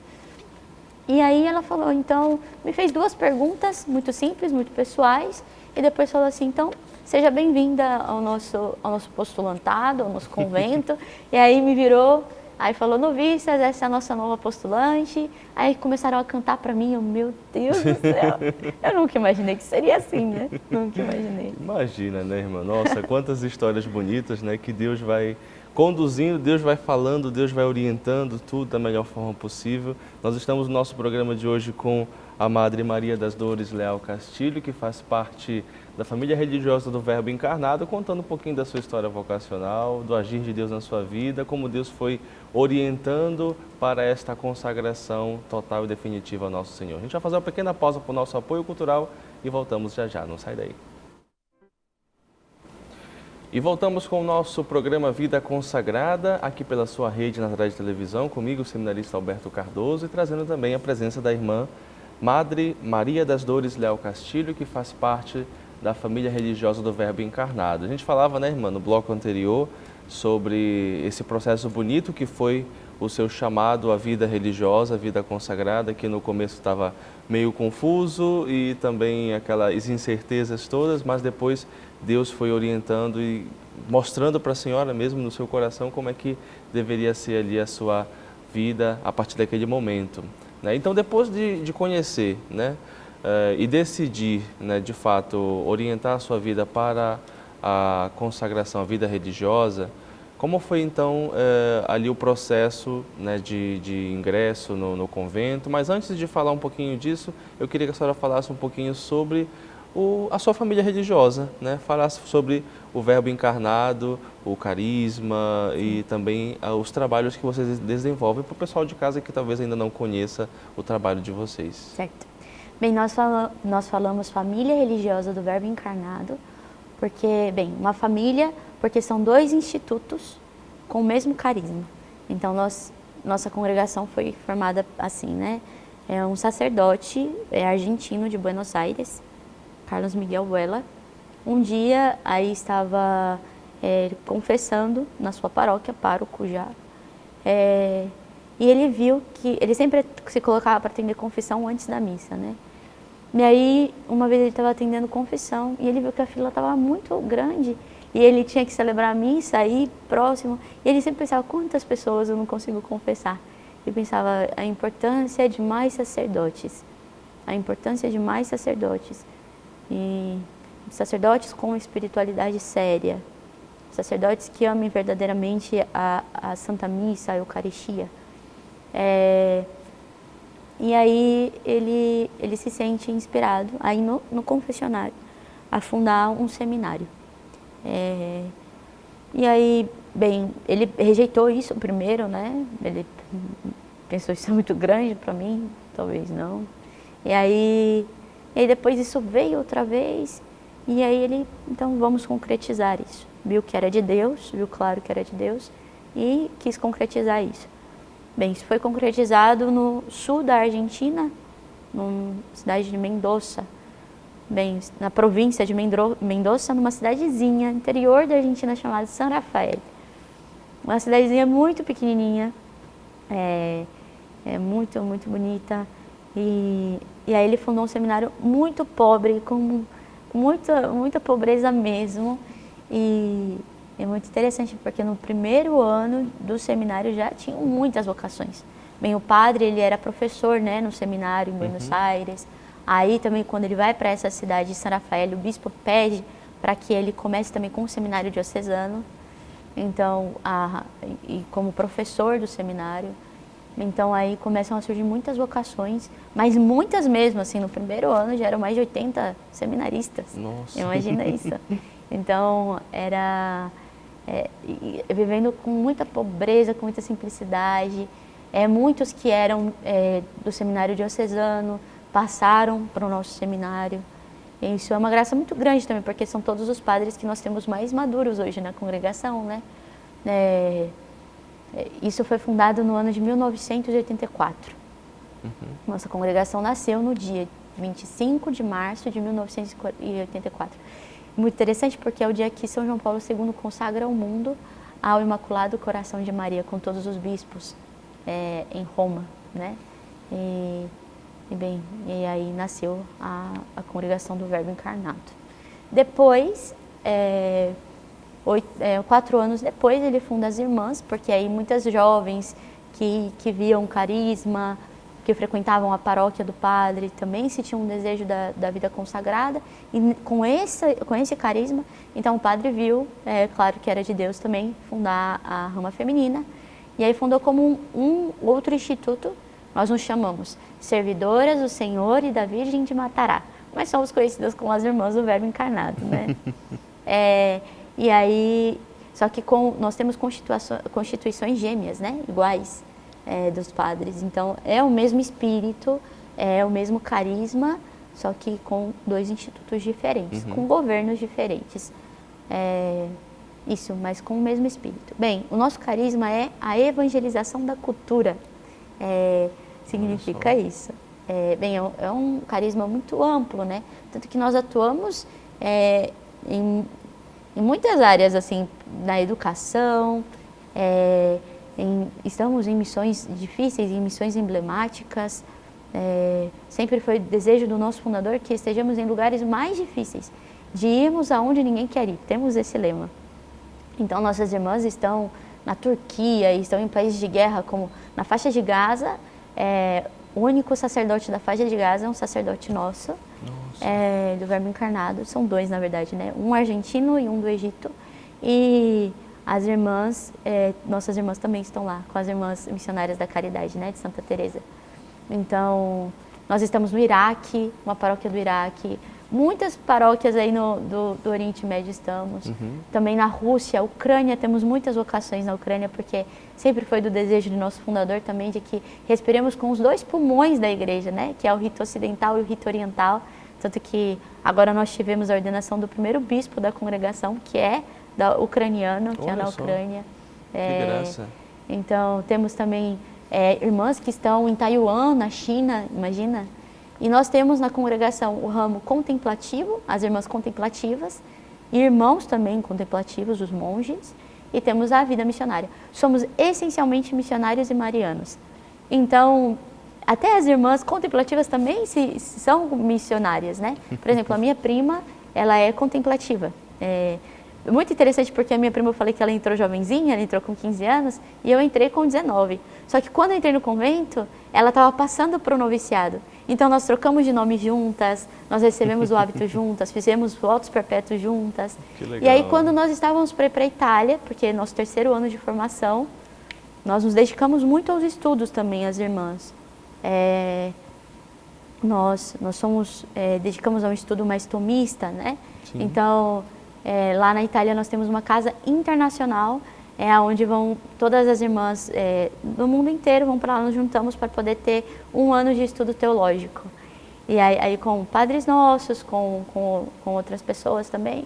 E aí ela falou, então, me fez 2 perguntas muito simples, muito pessoais, e depois falou assim, então, seja bem-vinda ao nosso postulantado, ao nosso convento. E aí me virou, aí falou, noviças, essa é a nossa nova postulante. Aí começaram a cantar para mim, meu Deus do céu, eu nunca imaginei que seria assim, né? Nunca imaginei. Imagina, né, irmã? Nossa, quantas histórias bonitas, né? Que Deus vai conduzindo, Deus vai falando, Deus vai orientando tudo da melhor forma possível. Nós estamos no nosso programa de hoje com a Madre Maria das Dores Leal Castilho, que faz parte da família religiosa do Verbo Encarnado, contando um pouquinho da sua história vocacional, do agir de Deus na sua vida, como Deus foi orientando para esta consagração total e definitiva ao nosso Senhor. A gente vai fazer uma pequena pausa para o nosso apoio cultural e voltamos já já, não sai daí. E voltamos com o nosso programa Vida Consagrada, aqui pela sua rede Nazaré de Televisão, comigo, o seminarista Alberto Cardoso, e trazendo também a presença da irmã Madre Maria das Dores Leal Castilho, que faz parte da família religiosa do Verbo Encarnado. A gente falava, né, irmã, no bloco anterior, sobre esse processo bonito que foi o seu chamado à vida religiosa, à vida consagrada, que no começo estava meio confuso e também aquelas incertezas todas, mas depois Deus foi orientando e mostrando para a senhora mesmo no seu coração como é que deveria ser ali a sua vida a partir daquele momento, né? Então, depois de conhecer, né, e decidir, né, de fato, orientar a sua vida para a consagração, a vida religiosa, como foi então ali o processo, né, de ingresso no convento? Mas antes de falar um pouquinho disso, eu queria que a senhora falasse um pouquinho sobre a sua família religiosa, né? Falasse sobre o Verbo encarnado, o carisma e também os trabalhos que vocês desenvolvem para o pessoal de casa que talvez ainda não conheça o trabalho de vocês. Certo. Bem, nós falamos família religiosa do Verbo encarnado, porque, bem, uma família, porque são dois institutos com o mesmo carisma. Então, nossa congregação foi formada assim, né? É um sacerdote argentino de Buenos Aires, Carlos Miguel Vuela. Um dia, aí estava confessando na sua paróquia, pároco já, e ele viu que ele sempre se colocava para atender confissão antes da missa, né? E aí, uma vez ele estava atendendo confissão e ele viu que a fila estava muito grande e ele tinha que celebrar a missa aí próximo. E ele sempre pensava, quantas pessoas eu não consigo confessar? Ele pensava a importância de mais sacerdotes, a importância de mais sacerdotes. E sacerdotes com espiritualidade séria, sacerdotes que amem verdadeiramente a Santa Missa, a Eucaristia. E aí ele se sente inspirado, aí no confessionário, a fundar um seminário. E aí, bem, ele rejeitou isso primeiro, né? Ele pensou, isso é muito grande para mim, talvez não. E aí depois isso veio outra vez, e aí ele, então vamos concretizar isso. Viu que era de Deus, viu claro que era de Deus, e quis concretizar isso. Bem, isso foi concretizado no sul da Argentina, na cidade de Mendoza. Bem, na província de Mendoza, numa cidadezinha interior da Argentina chamada San Rafael. Uma cidadezinha muito pequenininha, muito, muito bonita. E aí ele fundou um seminário muito pobre, com muita pobreza mesmo. E é muito interessante, porque no primeiro ano do seminário já tinham muitas vocações. Bem, o padre, ele era professor, né, no seminário em Buenos Aires. Aí também, quando ele vai para essa cidade de San Rafael, o bispo pede para que ele comece também com o seminário diocesano. Então, e como professor do seminário. Então, aí começam a surgir muitas vocações, mas muitas mesmo, assim, no primeiro ano já eram mais de 80 seminaristas. Nossa. Imagina isso. Então, vivendo com muita pobreza, com muita simplicidade. Muitos que eram do seminário diocesano passaram para o nosso seminário. E isso é uma graça muito grande também, porque são todos os padres que nós temos mais maduros hoje na congregação, né? Isso foi fundado no ano de 1984. Nossa congregação nasceu no dia 25 de março de 1984. Muito interessante, porque é o dia que São João Paulo II consagra o mundo ao Imaculado Coração de Maria, com todos os bispos em Roma, né? E aí nasceu a congregação do Verbo encarnado. Depois, 4 anos depois, ele funda as Irmãs, porque aí muitas jovens que viam carisma, que frequentavam a paróquia do padre, também se tinham um desejo da vida consagrada, e com esse carisma, então o padre viu, claro que era de Deus também, fundar a rama feminina, e aí fundou como um outro instituto. Nós nos chamamos Servidoras do Senhor e da Virgem de Matará, mas somos conhecidas como as Irmãs do Verbo encarnado, né? E aí, só que nós temos constituições gêmeas, né? Iguais dos padres. Então, é o mesmo espírito, é o mesmo carisma, só que com 2 institutos diferentes, com governos diferentes. Isso, mas com o mesmo espírito. Bem, o nosso carisma é a evangelização da cultura. Significa isso. Bem, é um carisma muito amplo, né? Tanto que nós atuamos em muitas áreas, assim, na educação, estamos em missões difíceis, em missões emblemáticas. Sempre foi desejo do nosso fundador que estejamos em lugares mais difíceis, de irmos aonde ninguém quer ir. Temos esse lema. Então, nossas irmãs estão na Turquia, estão em países de guerra, como na faixa de Gaza. O único sacerdote da faixa de Gaza é um sacerdote nosso, do Verbo Encarnado. São dois, na verdade, né? Um argentino e um do Egito. E as irmãs, nossas irmãs também estão lá, com as irmãs missionárias da Caridade, né? De Santa Teresa. Então, nós estamos no Iraque, uma paróquia do Iraque. Muitas paróquias aí do Oriente Médio estamos. Também na Rússia, Ucrânia, temos muitas vocações na Ucrânia, porque sempre foi do desejo do nosso fundador também de que respiremos com os dois pulmões da igreja, né? Que é o rito ocidental e o rito oriental. Tanto que agora nós tivemos a ordenação do primeiro bispo da congregação, que é ucraniano, que é na Ucrânia. Que graça. Então, temos também irmãs que estão em Taiwan, na China, imagina. E nós temos na congregação o ramo contemplativo, as irmãs contemplativas, e irmãos também contemplativos, os monges, e temos a vida missionária. Somos essencialmente missionários e marianos. Então, até as irmãs contemplativas também são missionárias, né? Por exemplo, a minha prima, ela é contemplativa. Muito interessante porque a minha prima, eu falei que ela entrou jovenzinha, ela entrou com 15 anos, e eu entrei com 19. Só que quando eu entrei no convento, ela estava passando para o noviciado. Então, nós trocamos de nome juntas, nós recebemos o hábito juntas, fizemos votos perpétuos juntas. Que legal. E aí, quando nós estávamos para ir para a Itália, porque é nosso terceiro ano de formação, nós nos dedicamos muito aos estudos também, as irmãs. Nós dedicamos a um estudo mais tomista, né? Sim. Então, lá na Itália nós temos uma casa internacional, onde vão todas as irmãs do mundo inteiro, vão para lá, nos juntamos para poder ter um ano de estudo teológico. E aí com padres nossos, com outras pessoas também.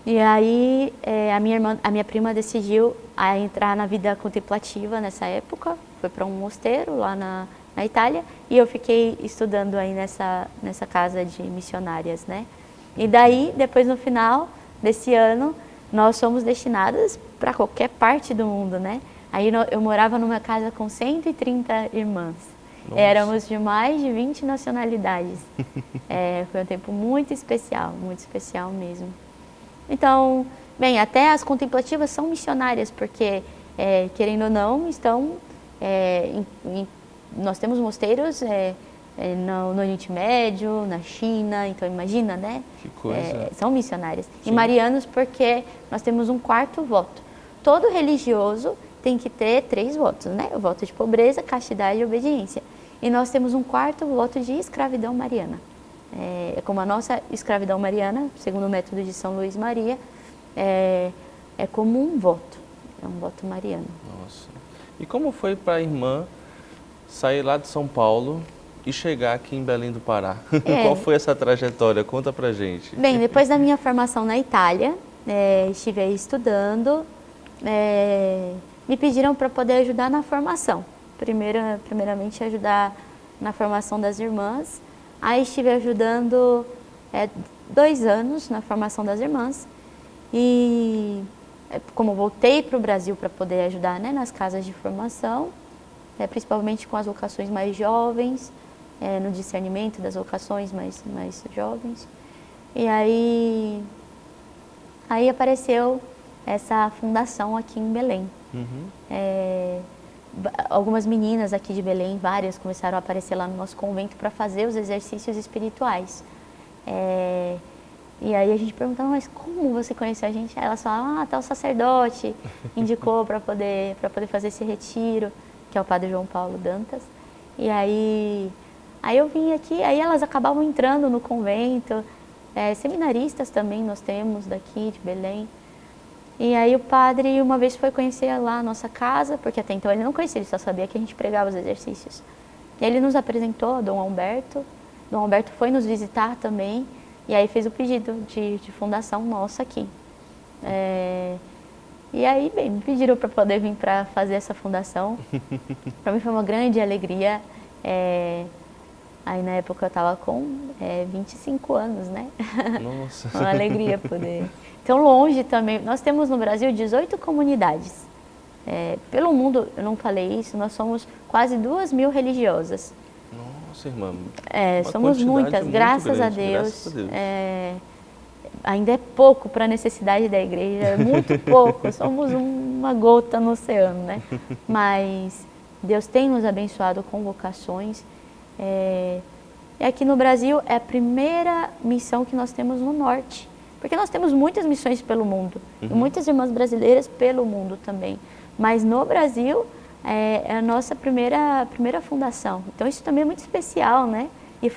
E aí a minha prima decidiu entrar na vida contemplativa nessa época, foi para um mosteiro lá na Itália, e eu fiquei estudando aí nessa casa de missionárias, né? E daí, depois no final desse ano, nós somos destinadas para qualquer parte do mundo, né? Aí eu morava numa casa com 130 irmãs. Nossa. Éramos de mais de 20 nacionalidades. Foi um tempo muito especial mesmo. Então, bem, até as contemplativas são missionárias, porque, querendo ou não, estão... nós temos mosteiros no Oriente Médio, na China, então imagina, né? Que coisa. São missionárias. Sim. E marianos porque nós temos um quarto voto. Todo religioso tem que ter 3 votos, né? O voto de pobreza, castidade e obediência. E nós temos um quarto voto de escravidão mariana. Como a nossa escravidão mariana, segundo o método de São Luís Maria, é como um voto, é um voto mariano. Nossa. E como foi para a irmã sair lá de São Paulo e chegar aqui em Belém do Pará? Qual foi essa trajetória? Conta pra gente. Bem, depois da minha formação na Itália, estive aí estudando, me pediram para poder ajudar na formação. Primeiramente ajudar na formação das irmãs, aí estive ajudando 2 anos na formação das irmãs e como voltei para o Brasil para poder ajudar, né, nas casas de formação, principalmente com as vocações mais jovens, no discernimento das vocações mais jovens. E aí apareceu essa fundação aqui em Belém. Algumas meninas aqui de Belém, várias, começaram a aparecer lá no nosso convento para fazer os exercícios espirituais. E aí a gente perguntava, mas como você conheceu a gente? Aí elas falavam, tal sacerdote indicou para poder fazer esse retiro, que é o Padre João Paulo Dantas. E aí eu vim aqui, aí elas acabavam entrando no convento, seminaristas também nós temos daqui de Belém. E aí o padre uma vez foi conhecer lá a nossa casa, porque até então ele não conhecia, ele só sabia que a gente pregava os exercícios. E ele nos apresentou a Dom Alberto foi nos visitar também, e aí fez o pedido de fundação nossa aqui. E aí, bem, me pediram para poder vir para fazer essa fundação. Para mim foi uma grande alegria. Aí na época eu estava com 25 anos, né? Nossa! Uma alegria poder. Tão longe também. Nós temos no Brasil 18 comunidades. Pelo mundo, eu não falei isso, nós somos quase 2.000 religiosas. Nossa, irmã! Somos muitas, graças a Deus. Graças a Deus. Ainda é pouco para a necessidade da igreja, é muito pouco, somos uma gota no oceano, né? Mas Deus tem nos abençoado com vocações. E aqui no Brasil é a primeira missão que nós temos no norte, porque nós temos muitas missões pelo mundo, e muitas irmãs brasileiras pelo mundo também. Mas no Brasil é a nossa primeira fundação. Então isso também é muito especial, né? E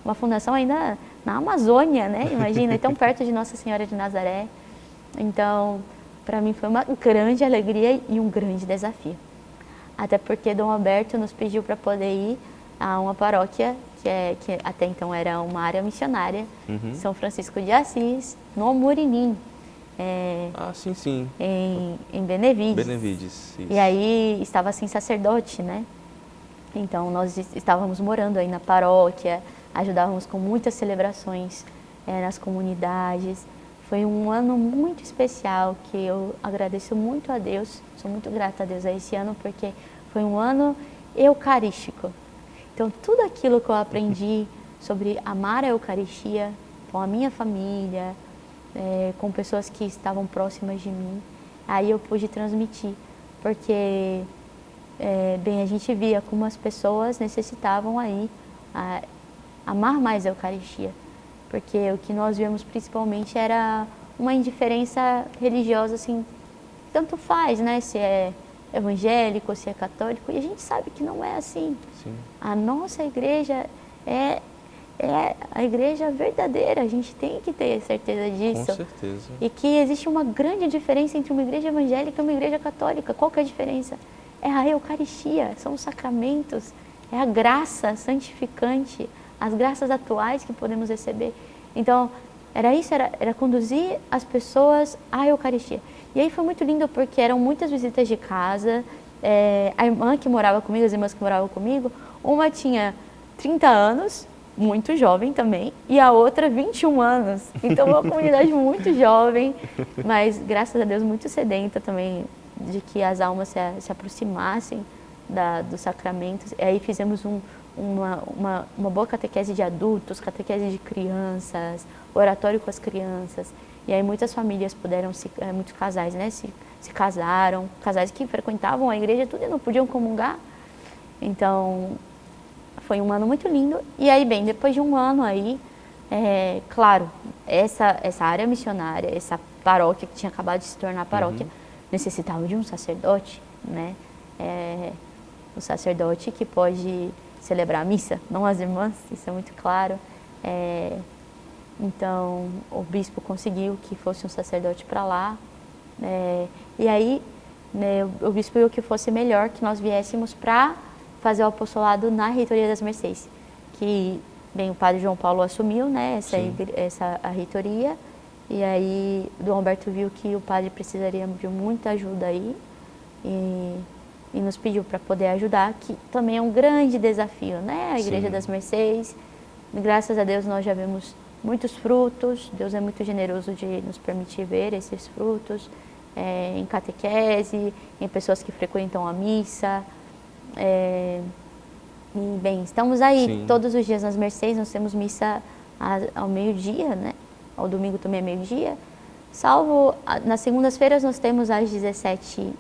uma fundação ainda na Amazônia, né? Imagina, tão perto de Nossa Senhora de Nazaré. Então, para mim foi uma grande alegria e um grande desafio. Até porque Dom Alberto nos pediu para poder ir a uma paróquia que até então era uma área missionária, São Francisco de Assis, no Murinim. Sim. Em Benevides. Benevides, isso. E aí estava sem sacerdote, né? Então nós estávamos morando aí na paróquia, ajudávamos com muitas celebrações nas comunidades. Foi um ano muito especial que eu agradeço muito a Deus, sou muito grata a Deus a esse ano, porque foi um ano eucarístico. Então tudo aquilo que eu aprendi sobre amar a Eucaristia com a minha família, com pessoas que estavam próximas de mim, aí eu pude transmitir, porque a gente via como as pessoas necessitavam aí amar mais a Eucaristia, porque o que nós víamos principalmente era uma indiferença religiosa, assim, tanto faz, né, se é evangélico, se é católico, e a gente sabe que não é assim. Sim. A nossa igreja é a igreja verdadeira, a gente tem que ter certeza disso. Com certeza. E que existe uma grande diferença entre uma igreja evangélica e uma igreja católica. Qual que é a diferença? É a Eucaristia, são os sacramentos, é a graça santificante, as graças atuais que podemos receber. Então, era isso, era conduzir as pessoas à Eucaristia. E aí foi muito lindo porque eram muitas visitas de casa, a irmã que morava comigo, as irmãs que moravam comigo, uma tinha 30 anos, muito jovem também, e a outra 21 anos. Então, uma comunidade muito jovem, mas graças a Deus muito sedenta também de que as almas se aproximassem dos sacramentos. E aí fizemos uma boa catequese de adultos, catequese de crianças, oratório com as crianças. E aí muitas famílias puderam, muitos casais, né, se casaram, casais que frequentavam a igreja tudo e não podiam comungar. Então, foi um ano muito lindo. E aí, bem, depois de um ano aí, claro, essa área missionária, essa paróquia que tinha acabado de se tornar paróquia, necessitava de um sacerdote, né? O sacerdote que pode celebrar a missa, não as irmãs, isso é muito claro. Então, o bispo conseguiu que fosse um sacerdote para lá. E aí, né, o bispo viu que fosse melhor que nós viéssemos para fazer o apostolado na Reitoria das Mercês, que, bem, o padre João Paulo assumiu, né, a reitoria, e aí Dom Alberto viu que o padre precisaria de muita ajuda aí, e nos pediu para poder ajudar, que também é um grande desafio, né, a Igreja das Mercês. Graças a Deus nós já vemos muitos frutos, Deus é muito generoso de nos permitir ver esses frutos, em catequese, em pessoas que frequentam a missa. E, bem, estamos aí todos os dias nas Mercês, nós temos missa ao meio-dia, né? Ao domingo também é meio-dia. Salvo, nas segundas-feiras nós temos às 17h30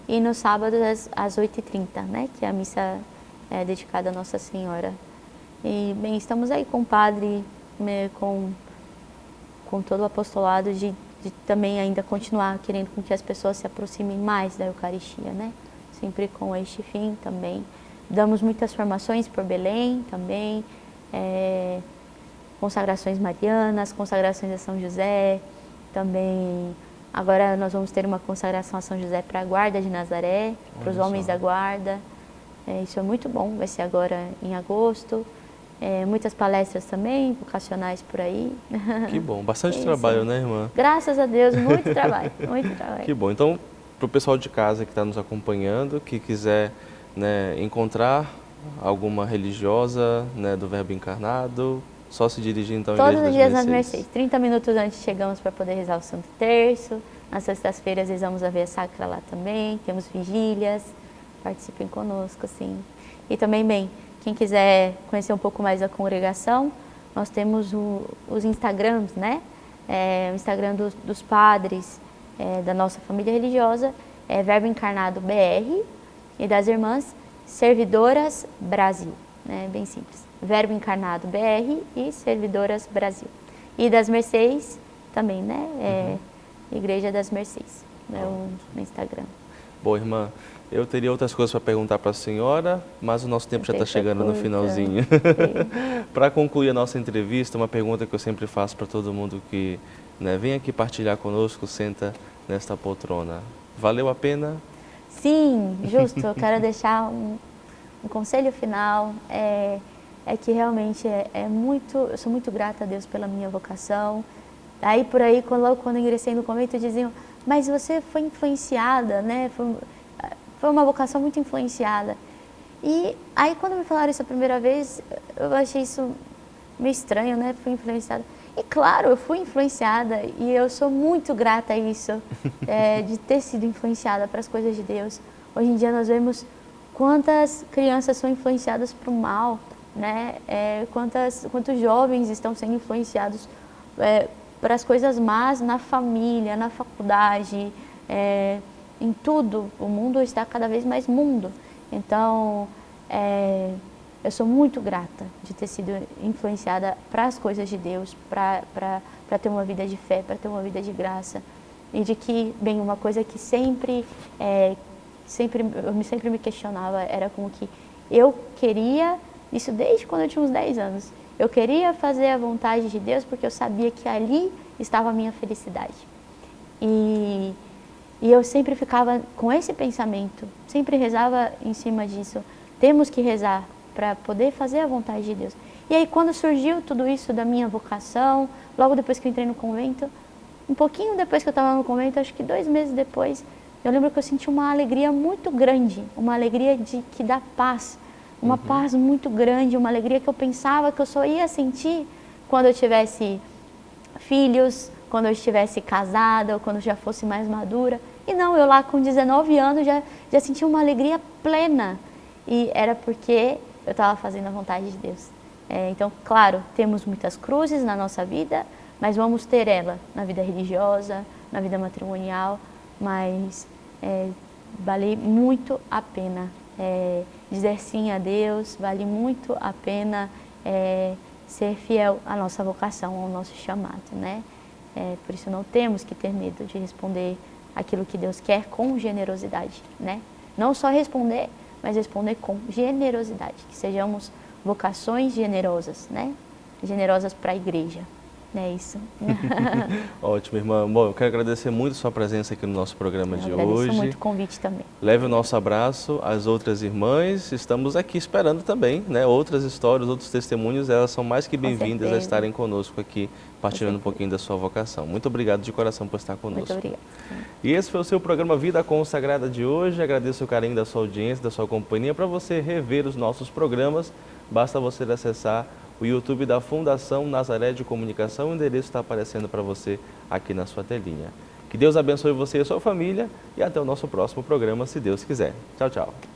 e nos sábados às 8h30, né? Que é a missa dedicada a Nossa Senhora. E, bem, estamos aí com o padre, com todo o apostolado de também ainda continuar querendo com que as pessoas se aproximem mais da Eucaristia, né? Sempre com este fim também. Damos muitas formações por Belém também, consagrações marianas, consagrações a São José, também. Agora nós vamos ter uma consagração a São José para a Guarda de Nazaré, para os homens da Guarda. Isso é muito bom, vai ser agora em agosto. muitas palestras também, vocacionais por aí. Que bom, bastante Isso. trabalho, né, irmã? Graças a Deus, muito trabalho, muito trabalho. Que bom. Então, para o pessoal de casa que está nos acompanhando, que quiser, né, encontrar alguma religiosa, né, do Verbo Encarnado, só se dirigir então à Todos Igreja os dias das nas Mercês. Mercês. 30 minutos antes chegamos para poder rezar o Santo Terço. Nas sextas-feiras rezamos a Via Sacra lá também. Temos vigílias. Participem conosco, sim. E também, bem, quem quiser conhecer um pouco mais da congregação, nós temos os Instagrams, né? O Instagram dos padres da nossa família religiosa é Verbo Encarnado BR e das irmãs Servidoras Brasil, né? Bem simples. Verbo Encarnado BR e Servidoras Brasil. E das Mercês também, né? Igreja das Mercês, né? No Instagram. Bom, irmã, eu teria outras coisas para perguntar para a senhora, mas o nosso tempo já está chegando no finalzinho. Para concluir a nossa entrevista, uma pergunta que eu sempre faço para todo mundo que, né, vem aqui partilhar conosco, senta nesta poltrona. Valeu a pena? Sim, justo. Eu quero deixar um conselho final. É que realmente eu sou muito grata a Deus pela minha vocação. Aí por aí, logo quando eu ingressei no convento, diziam, mas você foi influenciada, né? Foi uma vocação muito influenciada. E aí quando me falaram isso a primeira vez, eu achei isso meio estranho, né? Fui influenciada. E claro, eu fui influenciada e eu sou muito grata a isso, de ter sido influenciada para as coisas de Deus. Hoje em dia nós vemos quantas crianças são influenciadas para o mal, né? Quantos jovens estão sendo influenciados para as coisas más na família, na faculdade, em tudo. O mundo está cada vez mais mundo. Então, eu sou muito grata de ter sido influenciada para as coisas de Deus, para ter uma vida de fé, para ter uma vida de graça. E de que, bem, uma coisa que sempre me questionava era como que eu queria, isso desde quando eu tinha uns 10 anos, eu queria fazer a vontade de Deus porque eu sabia que ali estava a minha felicidade. E eu sempre ficava com esse pensamento, sempre rezava em cima disso. Temos que rezar para poder fazer a vontade de Deus. E aí quando surgiu tudo isso da minha vocação, logo depois que eu entrei no convento, um pouquinho depois que eu estava no convento, acho que 2 meses depois, eu lembro que eu senti uma alegria muito grande, uma alegria que dá paz, uma paz muito grande, uma alegria que eu pensava que eu só ia sentir quando eu tivesse filhos, quando eu estivesse casada ou quando eu já fosse mais madura. E não, eu lá com 19 anos já senti uma alegria plena. E era porque eu estava fazendo a vontade de Deus. Então, claro, temos muitas cruzes na nossa vida, mas vamos ter ela na vida religiosa, na vida matrimonial, mas vale muito a pena dizer sim a Deus, vale muito a pena ser fiel à nossa vocação, ao nosso chamado, né? Por isso não temos que ter medo de responder aquilo que Deus quer com generosidade, né? Não só responder, mas responder com generosidade, que sejamos vocações generosas, né? Generosas para a igreja. É isso. Ótimo, irmã. Bom, eu quero agradecer muito a sua presença aqui no nosso programa de hoje. Agradeço muito o convite também. Leve o nosso abraço às outras irmãs. Estamos aqui esperando também, né? Outras histórias, outros testemunhos. Elas são mais que bem-vindas a estarem conosco aqui, partilhando um pouquinho da sua vocação. Muito obrigado de coração por estar conosco. Muito obrigada. E esse foi o seu programa Vida Consagrada de hoje. Agradeço o carinho da sua audiência, da sua companhia. Para você rever os nossos programas, basta você acessar o YouTube da Fundação Nazaré de Comunicação. O endereço está aparecendo para você aqui na sua telinha. Que Deus abençoe você e a sua família e até o nosso próximo programa, se Deus quiser. Tchau, tchau.